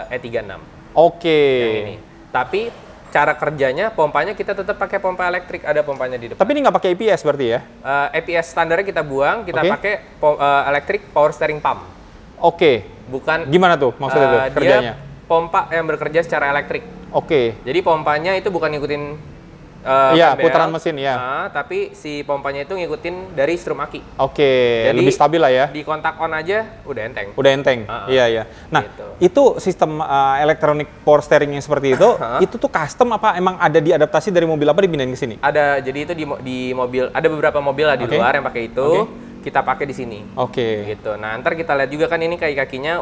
E36 Oke. yang ini. Tapi cara kerjanya pompanya kita tetap pakai pompa elektrik, ada pompanya di depan. Tapi ini nggak pakai APS berarti ya? APS standarnya kita buang, kita Oke. pakai electric power steering pump. Oke. Bukan Gimana tuh maksudnya tuh kerjanya? dia pompa yang bekerja secara elektrik. Oke. Jadi pompanya itu bukan ngikutin Iya, fan belt, putaran mesin ya. tapi si pompanya itu ngikutin dari strum aki. Oke, Jadi, lebih stabil lah ya. Di kontak on aja udah enteng. Udah enteng. Iya, iya. Nah, Gitu. itu sistem electronic power steering yang seperti itu tuh custom apa emang ada diadaptasi dari mobil apa dipindahin ke sini? Ada, jadi itu di mobil, ada beberapa mobil lah di Oke. luar yang pakai itu. Oke. Kita pakai di sini. Oke. Gitu. Nah, ntar kita lihat juga kan ini kaki-kakinya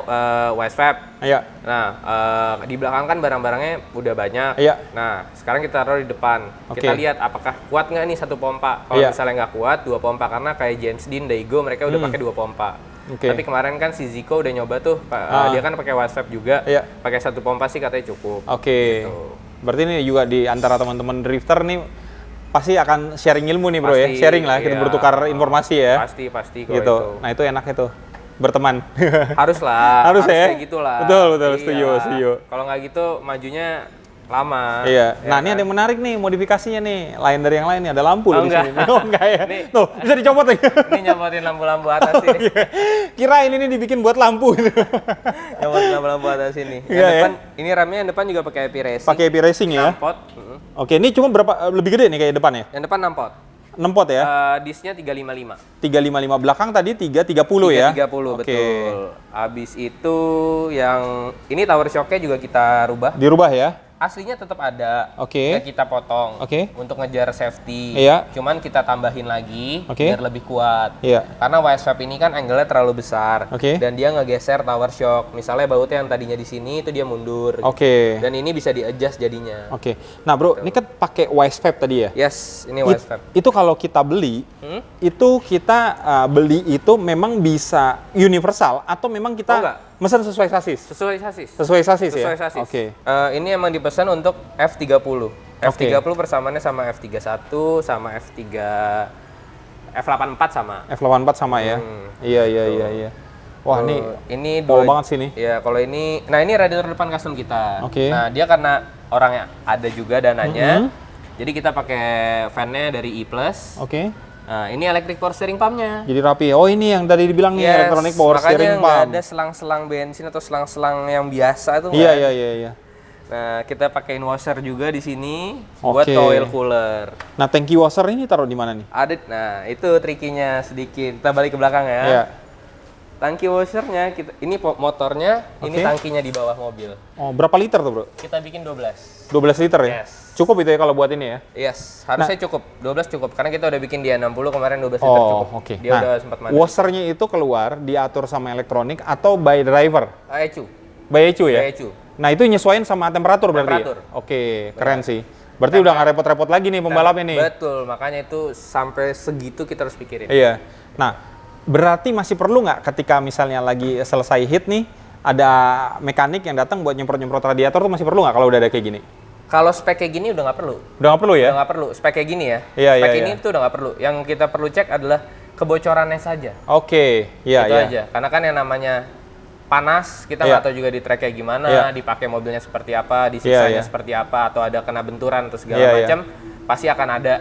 Wisefab. Iya. Nah, di belakang kan barang-barangnya udah banyak. Iya. Nah, sekarang kita taruh di depan. Oke. Kita lihat apakah kuat nggak nih satu pompa. Kalau Iya. misalnya nggak kuat, dua pompa. Karena kayak James Dean, Daigo, mereka udah pakai dua pompa. Oke. Tapi kemarin kan si Zico udah nyoba tuh, dia kan pakai Wisefab juga. Iya. Pakai satu pompa sih katanya cukup. Oke. Gitu. Berarti ini juga di antara teman-teman drifter nih pasti akan sharing ilmu nih, Bro ya. Pasti, Sharing lah, kita iya. bertukar informasi ya. Pasti kalau Gitu. itu. Nah, itu enak itu. Berteman. Harus lah. Harus ya? kayak gitu lah. Betul, betul. Iya. Setuju. Kalau nggak gitu, majunya lama. Iya. ya Nah, ini kan? ada yang menarik nih modifikasinya nih. Lain dari yang lain nih, ada lampu loh di enggak. sini. Oh, enggak ya. Nih. Tuh, bisa dicopot ya. Ini nyopotin lampu-lampu atas ini. Kirain ini dibikin buat lampu gitu. Nyopotin lampu-lampu atas ini. Yang Iya, ya. depan, ini remnya yang depan juga pakai IP racing. Pakai AP racing ya. 6 pot. Oke, ini cuma berapa lebih gede nih kayak depannya? Yang depan 6 pot. 6 pot ya. Disnya 355. 355 belakang tadi 330 ya. 330 Oke. betul. Habis itu yang ini tower shock-nya juga kita rubah. Dirubah ya. Aslinya tetap ada. Oke. Ya kita potong. Oke. Untuk ngejar safety. Iya. Cuman kita tambahin lagi Oke. biar lebih kuat. Iya. Karena Wisefab ini kan angle-nya terlalu besar. Oke. Dan dia ngegeser tower shock. Misalnya bautnya yang tadinya di sini itu dia mundur. Oke. Dan ini bisa di-adjust jadinya. Oke. Nah, Bro, ini kan pakai Wisefab tadi ya. Yes, ini Wisefab. Itu kalau kita beli, itu kita beli itu memang bisa universal atau memang Oh, kita enggak. mesen sesuai sasis? Sesuai sasis. Sesuai sasis ya? Sesuai sasis. Oke. Ini emang dipesan untuk F30. F30 persamaannya sama F31 sama F84 sama. F84 sama ya? Iya, iya, iya, iya. Wah, Ini pol banget sih nih. Ya, kalau ini, nah ini radiator depan custom kita. Oke. Nah, dia karena orangnya ada juga dananya, jadi kita pakai fan-nya dari E+. Oke. Nah, ini electric power steering pump-nya. Jadi rapi. Oh, ini yang tadi dibilang nih electronic power steering makanya nggak pump. ada selang-selang bensin atau selang-selang yang biasa itu nggak Iya, ada. iya, iya, iya. Nah, kita pakein washer juga di sini buat Oke. oil cooler. Nah, tangki washer ini taruh di mana nih? Ada, nah itu trikinya sedikit. Kita balik ke belakang ya. Iya. tangki washernya ini motornya, ini Oke. tangkinya di bawah mobil. Oh, berapa liter tuh, Bro? Kita bikin 12. 12 liter ya? Yes. Cukup itu ya kalau buat ini ya? Yes, harusnya cukup. 12 cukup karena kita udah bikin dia 60 kemarin 12 liter Oh, cukup. oke. Dia Nah, udah sempat mati. washernya itu keluar diatur sama elektronik atau by driver? ECU. By ECU ya? ECU. Nah, itu nyesuaiin sama temperatur berarti Temperatur. ya? Oke, keren sih. Berarti udah nggak repot-repot lagi nih pembalapnya nih. Betul, makanya itu sampai segitu kita harus pikirin. Iya. Nah, berarti masih perlu nggak ketika misalnya lagi selesai hit nih, ada mekanik yang datang buat nyemprot-nyemprot radiator tuh masih perlu nggak kalau udah ada kayak gini? Kalau spek kayak gini udah nggak perlu. Udah nggak perlu ya? Udah nggak perlu. Spek kayak gini ya. Iya, Spek iya, ini iya. tuh udah nggak perlu. Yang kita perlu cek adalah kebocorannya saja. Oke, iya, Itu iya. aja. Karena kan yang namanya panas, kita Iya. nggak tahu juga di track kayak gimana, Iya. dipakai mobilnya seperti apa, disisanya Iya, iya. seperti apa, atau ada kena benturan atau segala Iya, iya. macam, pasti akan ada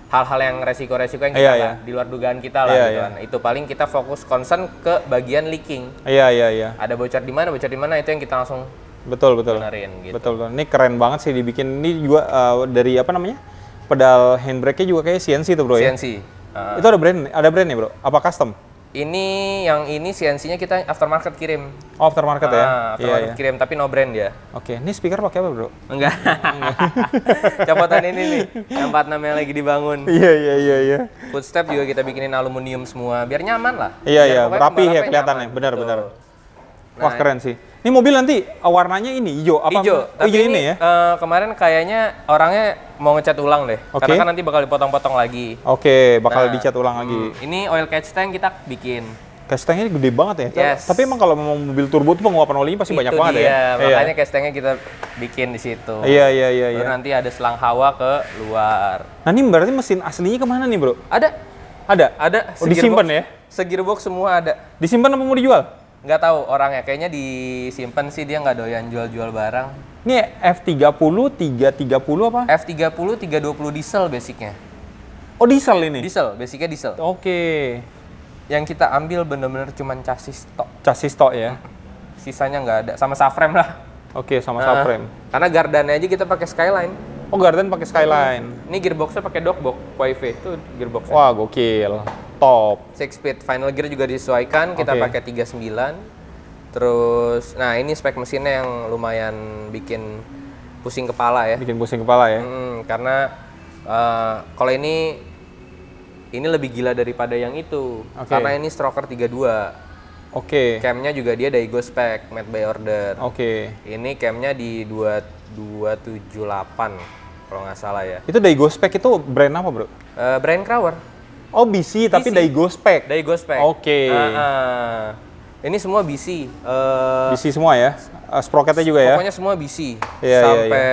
hal-hal yang resiko-resiko yang kita Iya, nggak- iya. di luar dugaan kita lah Iya, gitu iya. kan. Itu paling kita fokus concern ke bagian leaking. Iya, iya, iya. Ada bocor di mana itu yang kita langsung Betul, betul. benerin gitu. Betul, betul. Ini keren banget sih dibikin. Ini juga dari apa namanya? Pedal handbrake-nya juga kayak CNC tuh, Bro ya? CNC. Itu ada brandnya, Bro? Apa custom? Ini CNC-nya kita aftermarket kirim. Oh, aftermarket ya? Iya, Aftermarket iya. kirim tapi no brand dia. Oke, ini speaker pakai apa, Bro? Enggak. Copotan ini nih, yang 46 yang lagi dibangun. Iya, iya, iya, iya. Footstep juga kita bikinin aluminium semua, biar nyaman lah. Iya, Biar iya, pokoknya rapi ya pembalapnya kelihatannya. nyaman. Benar, Betul. benar. Nah, Wah, keren sih. Ini mobil nanti warnanya ini hijau apa? hijau. Oh, Tapi hijau ini ya? kemarin kayaknya orangnya mau ngecat ulang deh. Oke. Karena kan nanti bakal dipotong-potong lagi. Oke, bakal Nah, dicat ulang lagi. Ini oil catch tank kita bikin. Catch tanknya gede banget ya. Yes. Tapi emang kalau mau mobil turbo tuh penguapan olinya pasti banyak Itu banget dia, ya. makanya catch tanknya kita bikin di situ. Iya, iya, iya, Baru iya. nanti ada selang hawa ke luar. Nah, ini berarti mesin aslinya kemana nih, Bro? Ada, Ada? Oh, disimpan ya? Segearbox semua ada. Disimpan apa mau dijual? Nggak tahu orangnya, kayaknya disimpan sih, dia nggak doyan jual-jual barang. Ini F30, 330 apa? F30, 320 diesel basicnya. Oh, diesel ini? Diesel, basicnya diesel. Oke. Yang kita ambil bener-bener cuman chassis tok. Chassis stok ya? Sisanya nggak ada, sama subframe lah. Oke, sama Nah, subframe. Karena gardannya aja kita pakai Skyline. Oh, Garden pakai Skyline. Ini gearboxnya pakai dogbox, Quaife itu gearboxnya. Wah, gokil. Top. 6 speed, final gear juga disesuaikan, kita Oke. pakai 39. Terus, nah ini spek mesinnya yang lumayan bikin pusing kepala ya. Bikin pusing kepala ya. Karena kalau ini lebih gila daripada yang itu. Oke. Karena ini stroker 32. Oke. Camnya juga dia Daigo spec, made by order. Oke. Ini camnya di 2278 kalau nggak salah ya. Itu Daigo spec itu brand apa, Bro? Brand Crower, Oh, BC tapi BC. Daigo spec. Daigo spec. Oke. Ini semua BC. BC semua ya. Sprocketnya juga ya. Pokoknya semua BC. Iya, iya, Sampai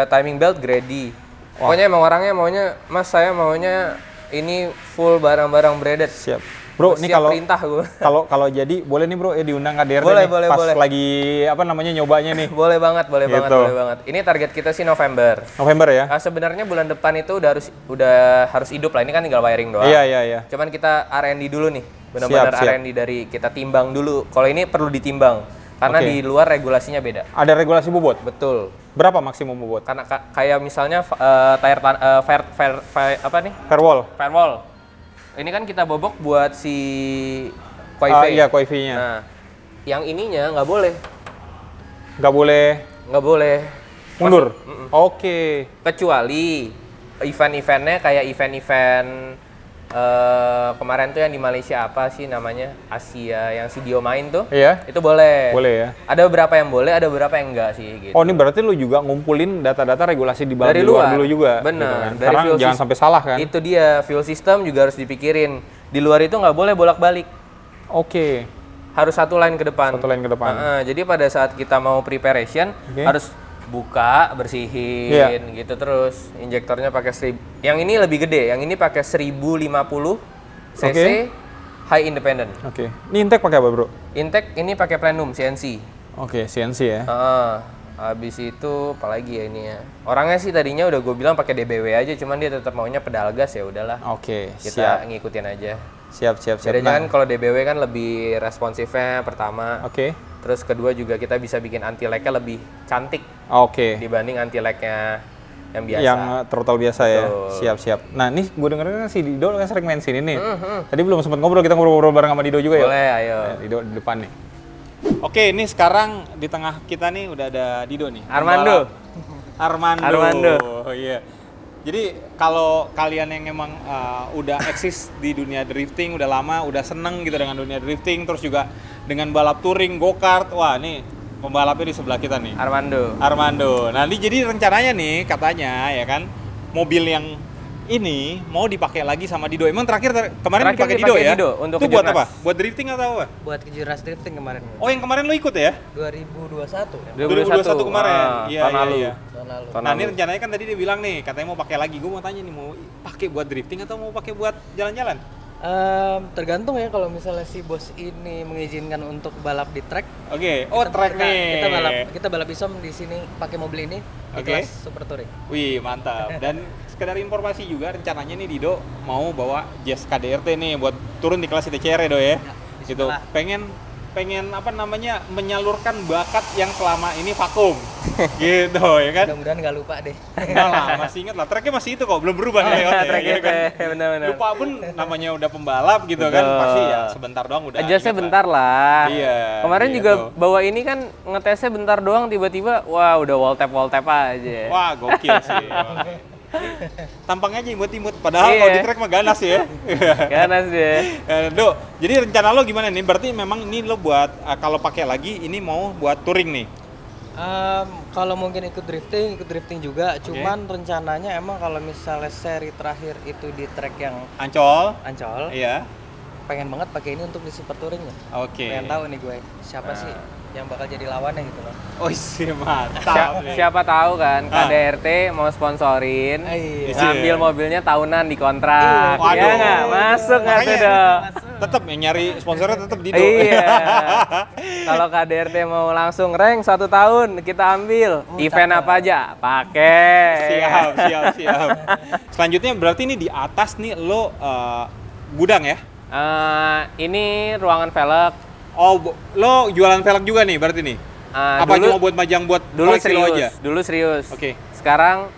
timing belt Grady. Pokoknya emang orangnya maunya, Mas saya maunya ini full barang-barang branded. Siap. Bro, ini Siap kalau perintah gue. kalau jadi boleh nih, Bro, ya diundang KDRT Boleh, nih boleh, pas boleh. lagi apa namanya nyobanya nih. Boleh banget, boleh banget, Gitu. boleh banget. Ini target kita sih November. November ya? Sebenarnya bulan depan itu udah harus hidup lah. Ini kan tinggal wiring doang. Iya, iya, iya. Cuman kita R&D dulu nih. Benar-benar Siap, siap. R&D dari kita timbang dulu. Kalau ini perlu ditimbang karena Oke. di luar regulasinya beda. Ada regulasi bobot. Betul. Berapa maksimum bobot? Karena kayak misalnya Firewall. firewall. Ini kan kita bobok buat si Quaife. Iya, Quaife-nya. Nah, yang ininya nggak boleh. Nggak boleh Nggak boleh. mundur. Oke. Kecuali event-eventnya kayak event-event kemarin tuh yang di Malaysia apa sih namanya, Asia yang si Dio main tuh, Iya. itu boleh. Boleh ya. Ada beberapa yang boleh, ada beberapa yang enggak sih gitu. Oh, ini berarti lu juga ngumpulin data-data regulasi di balap Dari di luar luar. dulu juga. Bener. gitu kan? Dari Karena fuel jangan sampai salah kan. Itu dia, fuel system juga harus dipikirin. Di luar itu nggak boleh bolak-balik, Oke. harus satu line ke depan. Satu line ke depan. Jadi pada saat kita mau preparation Oke. harus buka, bersihin gitu terus. Injektornya pakai 1000. Yang ini lebih gede, yang ini pakai 1050 cc Oke. high independent. Oke. Ini intake pakai apa, Bro? Intake ini pakai plenum CNC. Oke, CNC ya. Habis itu apalagi ya ini ya. Orangnya sih tadinya udah gue bilang pakai DBW aja, cuman dia tetap maunya pedal gas, ya udahlah. Oke, Kita siap. ngikutin aja. Siap. Bedanya kan kalau DBW kan lebih responsifnya pertama. Oke. Terus kedua juga kita bisa bikin anti lag-nya lebih cantik Oke. dibanding anti lag-nya yang biasa. Yang throttle biasa ya. Betul. Siap-siap. Nah, nih gue denger kan si Dido kan sering main sini nih. Tadi belum sempat ngobrol, kita ngobrol-ngobrol bareng sama Dido juga ya. Boleh, ayo. Dido di depan nih. Oke, ini sekarang di tengah kita nih udah ada Dido nih. Armando. Armando. Oh iya. Jadi kalau kalian yang emang udah eksis di dunia drifting udah lama, udah seneng gitu dengan dunia drifting, terus juga dengan balap touring, go-kart, wah nih pembalapnya di sebelah kita nih. Armando. Nah, ini jadi rencananya nih katanya ya kan mobil yang ini mau dipakai lagi sama Dido. Emang terakhir kemarin dipakai Dido ya? Dido untuk itu buat Kejurnas. apa? Buat drifting atau apa? Buat Kejurnas drifting kemarin. Oh, yang kemarin lo ikut ya? 2021 ya. 2021 kemarin. tahun lalu. Iya. Tahun lalu. Tahun Nah, ini lalu. rencananya kan tadi dia bilang nih, katanya mau pakai lagi. Gue mau tanya nih, mau pakai buat drifting atau mau pakai buat jalan-jalan? Tergantung ya kalau misalnya si bos ini mengizinkan untuk balap di track. Oke. Oh, track nih. Kita balap isom di sini pakai mobil ini di Oke. kelas Super Touring. Wih, mantap. Dan sekedar informasi juga rencananya nih Dido mau bawa Jazz KDRT nih buat turun di kelas ITCR ya, Do ya. di Gitu. sekolah. Pengen apa namanya? Menyalurkan bakat yang selama ini vakum. Gitu ya kan? Mudah-mudahan nggak lupa deh. Enggak lah, masih inget lah. Tracknya masih itu kok, belum berubah nih lewatnya, track ya itu kan? ya, benar-benar. Lupa pun namanya udah pembalap gitu kan, Betul. pasti ya sebentar doang udah. Adjustnya inget bentar lah. Iya, Kemarin gitu. juga bawa ini kan ngetesnya bentar doang, tiba-tiba wah udah wall tap aja. Wah, gokil sih. Wah. Tampangnya aja imut-imut, padahal Iya. kalau di track mah ganas ya. Ganas deh. Do, jadi rencana lo gimana nih? Berarti memang ini lo buat kalau pakai lagi ini mau buat touring nih. Kalau mungkin ikut drifting juga. Cuman rencananya emang kalau misalnya seri terakhir itu di track yang Ancol. Ancol, Iya. pengen banget pakai ini untuk di Super Touring ya. Oke. Pengen tahu nih gue siapa sih yang bakal jadi lawannya gitu loh. Oh, sih mantap. nih. Siapa tahu kan KDRT mau sponsorin, Iya. ngambil mobilnya tahunan di kontrak. Waduh. Ya nggak? Masuk nggak tuh, Makanya Do? Tetap yang nyari sponsornya tetap Dido. Iya. Kalau KDRT mau langsung rank 1 tahun, kita ambil. Event apa aja? Pakai. Siap. Selanjutnya berarti ini di atas nih lo gudang ya? Ini ruangan velg. Oh, lo jualan velg juga nih berarti nih? Apa dulu, cuma buat majang buat dulu koleksi lo serius, aja? dulu serius. Oke. Sekarang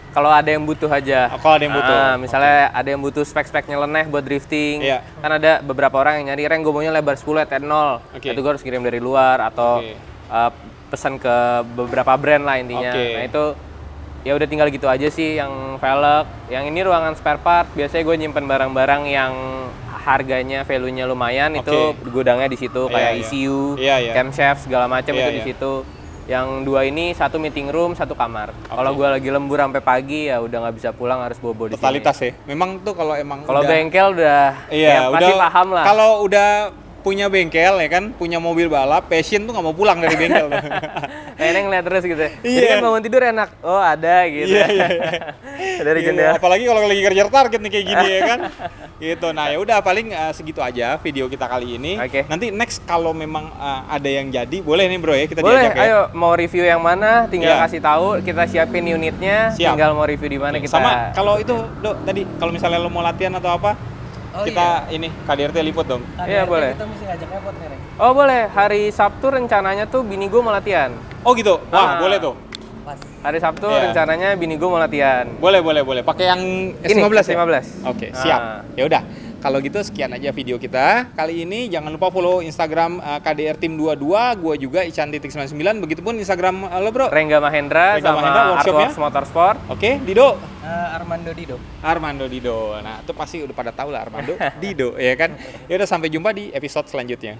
kalau ada yang butuh aja. Oh, kalau ada yang butuh. Misalnya ada yang butuh spek-spek nyeleneh buat drifting. Iya. Kan ada beberapa orang yang nyari, "Reng, gue maunya lebar 10 at 0." Oke. Itu gue harus kirim dari luar atau Oke. pesan ke beberapa brand lah intinya. Oke. Nah, itu ya udah tinggal gitu aja sih yang velg. Yang ini ruangan spare part. Biasanya gue nyimpen barang-barang yang harganya, value-nya lumayan, Oke. itu gudangnya di situ Iya. kayak ECU, Iya, iya. camshaft segala macam Iya, itu di iya. situ. Yang 2 ini 1 meeting room, 1 kamar. Kalau gue lagi lembur sampai pagi ya udah nggak bisa pulang, harus bobo di sini. Totalitas ya. Memang tuh kalau emang Kalau udah- bengkel udah Iya, ya pasti paham lah. Kalau udah punya bengkel ya kan, punya mobil balap, passion tuh nggak mau pulang dari bengkel tuh. Kayaknya ngeliat terus gitu. Jadi Iya. kan bangun tidur enak. Oh, ada gitu. Iya. Dari Iya, jendela. apalagi kalau lagi kerja target nih kayak gini ya kan. Gitu. Nah, ya udah paling segitu aja video kita kali ini. Oke. Nanti next kalau memang ada yang jadi, boleh nih Bro ya kita Boleh, diajak ya. ayo mau review yang mana tinggal Iya. kasih tahu, kita siapin unitnya, Siap. tinggal mau review di mana kita. Sama kalau itu, Dok, tadi kalau misalnya lo mau latihan atau apa, Oh, kita ini KDRT liput dong. Iya, boleh. Kita mesti ngajaknya buat nih, Reng. Oh, boleh. Hari Sabtu rencananya tuh bini gue mau latihan. Oh gitu. Wah, Ah. boleh tuh. Pas. Hari Sabtu Iya. rencananya bini gue mau latihan. Boleh. Pakai yang S15 ya? S15. Oke, Ah. siap. Ya udah. Kalau gitu sekian aja video kita kali ini. Jangan lupa follow Instagram KDR Tim 22, gua juga Ican.99. Begitupun Instagram lo, Bro. Rengga Mahendra Rengga sama Mahendra, workshopnya? Artworks Motorsport. Oke, Dido. Armando Dido. Armando Dido. Nah, itu pasti udah pada tahu lah Armando Dido, ya kan? Ya udah sampai jumpa di episode selanjutnya.